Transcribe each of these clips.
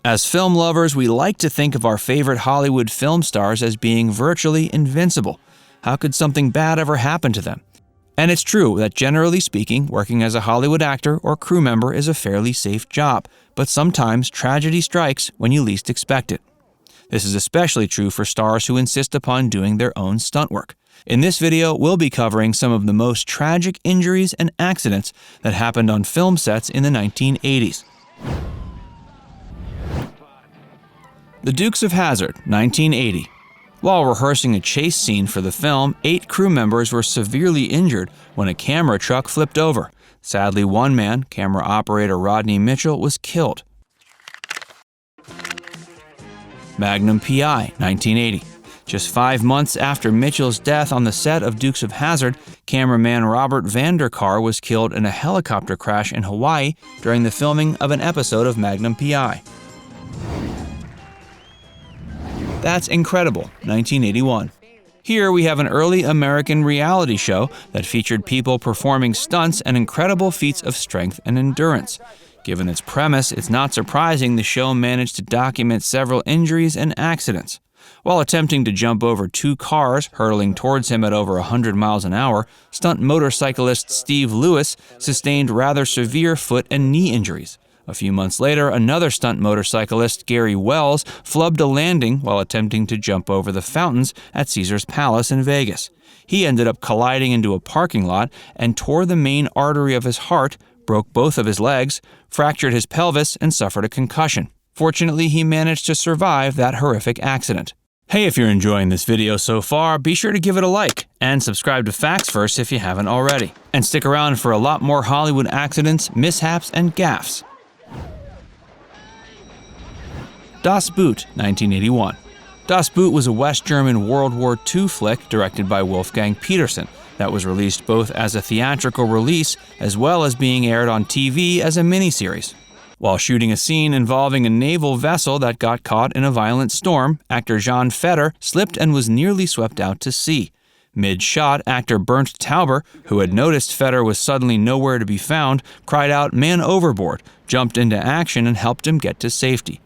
As film lovers, we like to think of our favorite Hollywood film stars as being virtually invincible. How could something bad ever happen to them? And it's true that generally speaking, working as a Hollywood actor or crew member is a fairly safe job, but sometimes tragedy strikes when you least expect it. This is especially true for stars who insist upon doing their own stunt work. In this video, we'll be covering some of the most tragic injuries and accidents that happened on film sets in the 1980s. The Dukes of Hazzard, 1980. While rehearsing a chase scene for the film, 8 crew members were severely injured when a camera truck flipped over. Sadly, one man, camera operator Rodney Mitchell, was killed. Magnum P.I., 1980. Just 5 months after Mitchell's death on the set of Dukes of Hazzard, cameraman Robert Vanderkar was killed in a helicopter crash in Hawaii during the filming of an episode of Magnum P.I. That's Incredible, 1981. Here we have an early American reality show that featured people performing stunts and incredible feats of strength and endurance. Given its premise, it's not surprising the show managed to document several injuries and accidents. While attempting to jump over 2 cars hurtling towards him at over 100 miles an hour, stunt motorcyclist Steve Lewis sustained rather severe foot and knee injuries. A few months later, another stunt motorcyclist, Gary Wells, flubbed a landing while attempting to jump over the fountains at Caesar's Palace in Vegas. He ended up colliding into a parking lot and tore the main artery of his heart, broke both of his legs, fractured his pelvis, and suffered a concussion. Fortunately, he managed to survive that horrific accident. Hey, if you're enjoying this video so far, be sure to give it a like and subscribe to Facts First if you haven't already. And stick around for a lot more Hollywood accidents, mishaps, and gaffes. Das Boot, 1981. Das Boot was a West German World War II flick directed by Wolfgang Petersen that was released both as a theatrical release as well as being aired on TV as a miniseries. While shooting a scene involving a naval vessel that got caught in a violent storm, actor Jan Fetter slipped and was nearly swept out to sea. Mid-shot, actor Bernd Tauber, who had noticed Fetter was suddenly nowhere to be found, cried out, "Man overboard," jumped into action and helped him get to safety.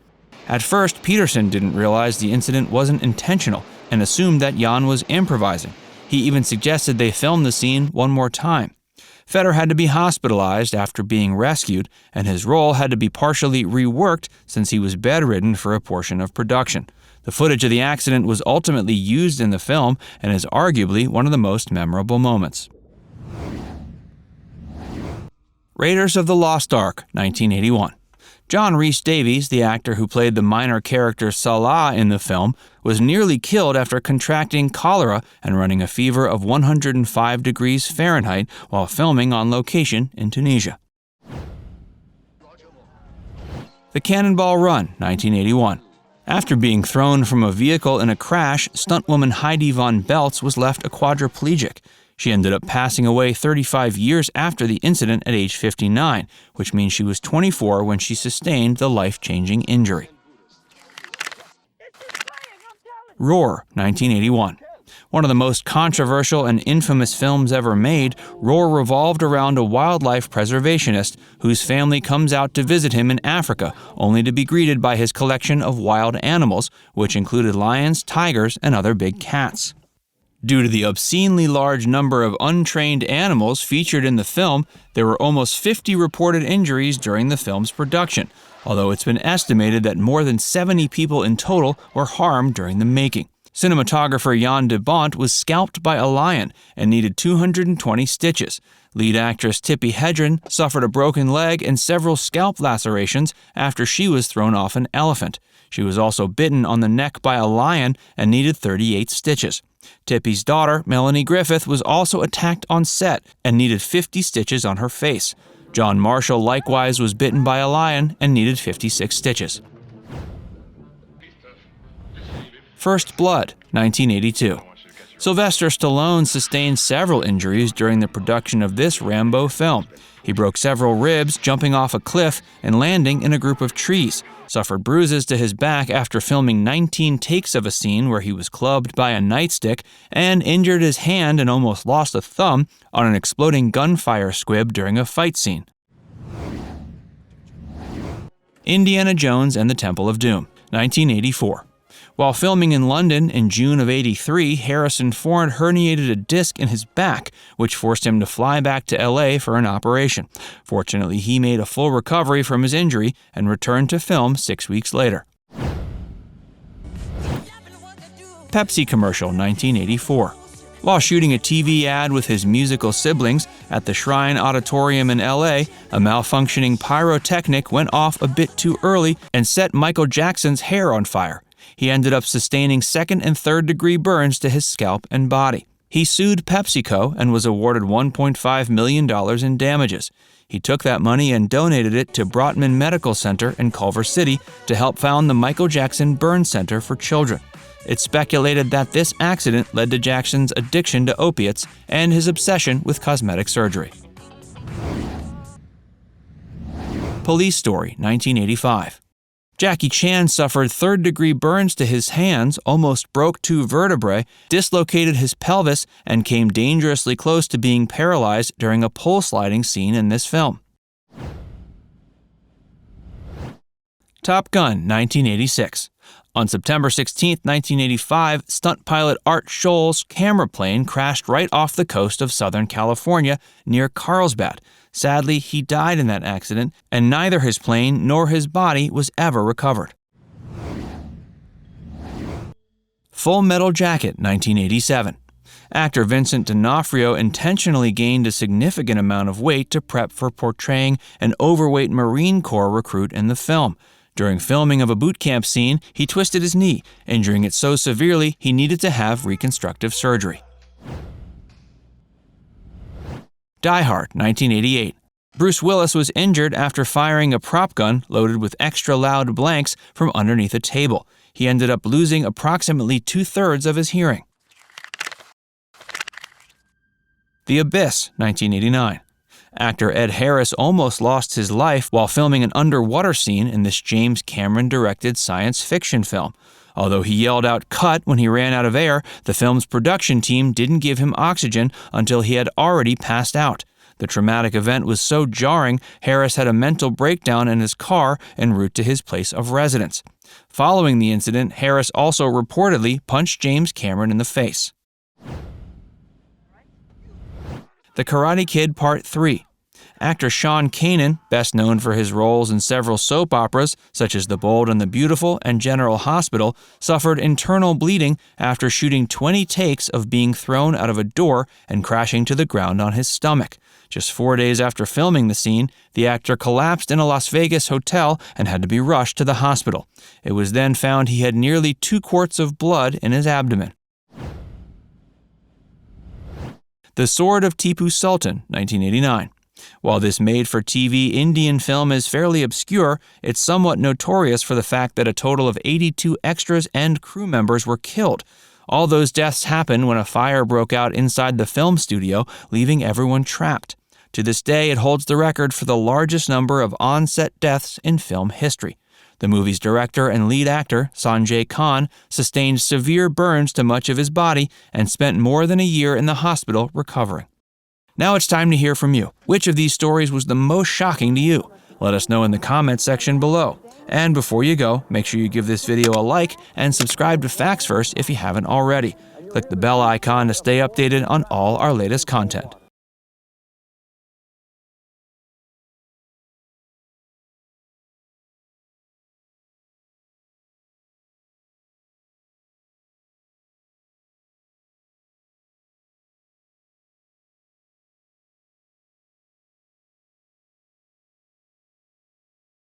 At first, Petersen didn't realize the incident wasn't intentional and assumed that Jan was improvising. He even suggested they film the scene one more time. Fetter had to be hospitalized after being rescued, and his role had to be partially reworked since he was bedridden for a portion of production. The footage of the accident was ultimately used in the film and is arguably one of the most memorable moments. Raiders of the Lost Ark, 1981. John Rhys Davies, the actor who played the minor character Salah in the film, was nearly killed after contracting cholera and running a fever of 105 degrees Fahrenheit while filming on location in Tunisia. The Cannonball Run, 1981. After being thrown from a vehicle in a crash, stuntwoman Heidi von Beltz was left a quadriplegic. She ended up passing away 35 years after the incident at age 59, which means she was 24 when she sustained the life-changing injury. Roar, 1981. One of the most controversial and infamous films ever made, Roar revolved around a wildlife preservationist whose family comes out to visit him in Africa, only to be greeted by his collection of wild animals, which included lions, tigers, and other big cats. Due to the obscenely large number of untrained animals featured in the film, there were almost 50 reported injuries during the film's production, although it's been estimated that more than 70 people in total were harmed during the making. Cinematographer Jan de Bont was scalped by a lion and needed 220 stitches. Lead actress Tippi Hedren suffered a broken leg and several scalp lacerations after she was thrown off an elephant. She was also bitten on the neck by a lion and needed 38 stitches. Tippi's daughter, Melanie Griffith, was also attacked on set and needed 50 stitches on her face. John Marshall likewise was bitten by a lion and needed 56 stitches. First Blood, 1982. Sylvester Stallone sustained several injuries during the production of this Rambo film. He broke several ribs jumping off a cliff and landing in a group of trees, suffered bruises to his back after filming 19 takes of a scene where he was clubbed by a nightstick, and injured his hand and almost lost a thumb on an exploding gunfire squib during a fight scene. Indiana Jones and the Temple of Doom, 1984. While filming in London in June of '83, Harrison Ford herniated a disc in his back, which forced him to fly back to LA for an operation. Fortunately, he made a full recovery from his injury and returned to film 6 weeks later. Pepsi Commercial, 1984. While shooting a TV ad with his musical siblings at the Shrine Auditorium in LA, a malfunctioning pyrotechnic went off a bit too early and set Michael Jackson's hair on fire. He ended up sustaining second- and third-degree burns to his scalp and body. He sued PepsiCo and was awarded $1.5 million in damages. He took that money and donated it to Brotman Medical Center in Culver City to help found the Michael Jackson Burn Center for Children. It's speculated that this accident led to Jackson's addiction to opiates and his obsession with cosmetic surgery. Police Story, 1985. Jackie Chan suffered third-degree burns to his hands, almost broke 2 vertebrae, dislocated his pelvis, and came dangerously close to being paralyzed during a pole-sliding scene in this film. Top Gun, 1986. On September 16, 1985, stunt pilot Art Scholl's camera plane crashed right off the coast of Southern California near Carlsbad. Sadly, he died in that accident, and neither his plane nor his body was ever recovered. Full Metal Jacket, 1987. Actor Vincent D'Onofrio intentionally gained a significant amount of weight to prep for portraying an overweight Marine Corps recruit in the film. During filming of a boot camp scene, he twisted his knee, injuring it so severely he needed to have reconstructive surgery. Die Hard, 1988. Bruce Willis was injured after firing a prop gun loaded with extra-loud blanks from underneath a table. He ended up losing approximately 2/3 of his hearing. The Abyss, 1989. Actor Ed Harris almost lost his life while filming an underwater scene in this James Cameron-directed science fiction film. Although he yelled out "cut" when he ran out of air, the film's production team didn't give him oxygen until he had already passed out. The traumatic event was so jarring, Harris had a mental breakdown in his car en route to his place of residence. Following the incident, Harris also reportedly punched James Cameron in the face. The Karate Kid Part 3. Actor Sean Kanan, best known for his roles in several soap operas such as The Bold and the Beautiful and General Hospital, suffered internal bleeding after shooting 20 takes of being thrown out of a door and crashing to the ground on his stomach. Just 4 days after filming the scene, the actor collapsed in a Las Vegas hotel and had to be rushed to the hospital. It was then found he had nearly 2 quarts of blood in his abdomen. The Sword of Tipu Sultan, 1989. While this made-for-TV Indian film is fairly obscure, it's somewhat notorious for the fact that a total of 82 extras and crew members were killed. All those deaths happened when a fire broke out inside the film studio, leaving everyone trapped. To this day, it holds the record for the largest number of on-set deaths in film history. The movie's director and lead actor, Sanjay Khan, sustained severe burns to much of his body and spent more than a year in the hospital recovering. Now it's time to hear from you. Which of these stories was the most shocking to you? Let us know in the comments section below. And before you go, make sure you give this video a like and subscribe to Facts First if you haven't already. Click the bell icon to stay updated on all our latest content.